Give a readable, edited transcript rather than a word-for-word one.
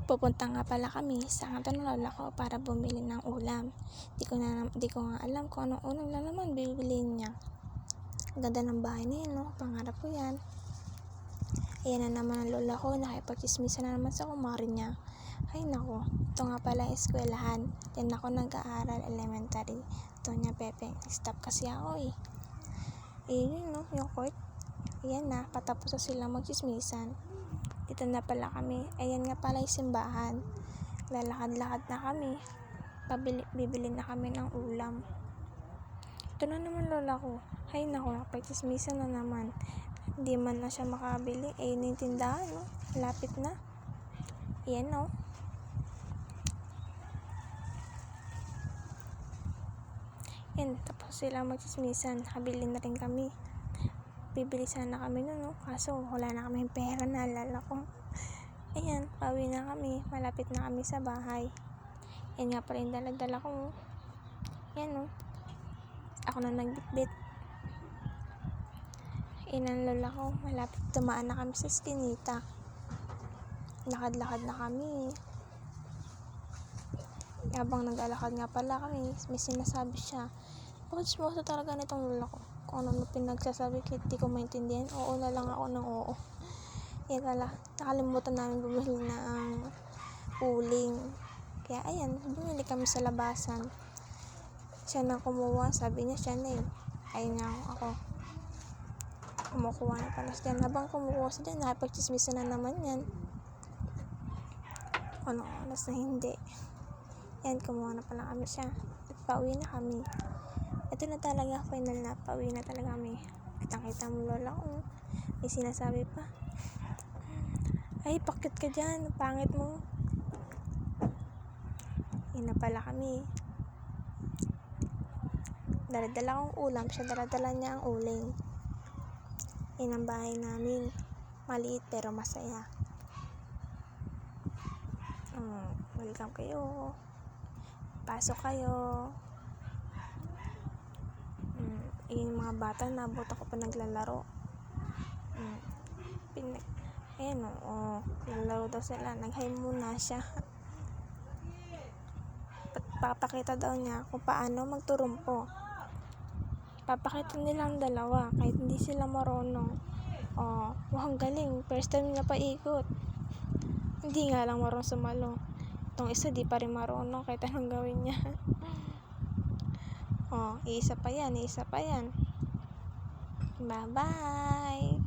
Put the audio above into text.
Pupunta nga pala kami sa kanto ng lola ko para bumili ng ulam. Di ko nga alam kung anong ulam na naman bibiliin niya. Ganda ng bahay na yun, no? Pangarap ko yan. Ayan na naman ang lola ko, nakipagchismisa na naman sa kumari niya. Ay nako, ito nga pala eskwelahan. Diyan ako nag-aaral elementary. Ito niya Pepe, stop kasi ako eh. Yun no, yung court. Ayan na, patapos na silang magchismisan. Dito na pala kami. Ayan nga pala yung simbahan. Lalakad-lakad na kami. Bibili na kami ng ulam. Ito na naman lola ko. Ay nako, nakapagchismisan na naman. Hindi man na siya makabili. Ayun yung tindahan, no? Lapit na. Ayan, no? Yan, tapos sila magchismisan. Nakabili na rin kami. Bibili sana kami nun, no? Kaso wala na kaming pera, naalala ko. Ayan, pauwi na kami. Malapit na kami sa bahay. Yan nga pala yung dala-dala ko. Yan, no? Ako na nagbitbit. Yan ang lola ko. Malapit tumaan na kami sa eskinita. Lakad-lakad na kami. Habang nag-alakad nga pala kami, may sinasabi siya. Bakit smoso talaga nitong lola ko? Kung ano pinagsasabi, hindi ko maintindihan. Oo na lang ako ng oo. Yan pala, nakalimutan namin bumili na ang uling. Kaya ayan, bumili kami sa labasan. Siya na kumuha, sabi niya siya na eh. Ayun nga ako. Kumukuha na pala siya. Habang kumukuha siya dyan, nakipagchismisa na naman yan. Ano oras na hindi. Yan, kumuha na pala kami siya. At pauwi na kami. Ito na talaga, final na. Pauwi na talaga kami. Kitang-kita mo lola ko. May sinasabi pa. Ay, pakit ka dyan. Pangit mo. Yan na pala kami. Daladala kong ulam. Siya daladala niya ang uling. Yan ang bahay namin. Maliit pero masaya. Welcome kayo. Pasok kayo. Yung mga bata, nabot ako pa naglalaro. Ayan o, naglalaro daw sila. Nag-hi muna siya. Papakita daw niya kung paano magturumpo. Papakita nilang dalawa kahit hindi sila marunong. Ang galing. First time niya pa ikot. Hindi nga lang marunong sumalo. Itong isa di pa rin marunong kahit anong gawin niya. Isa pa yan. Bye-bye!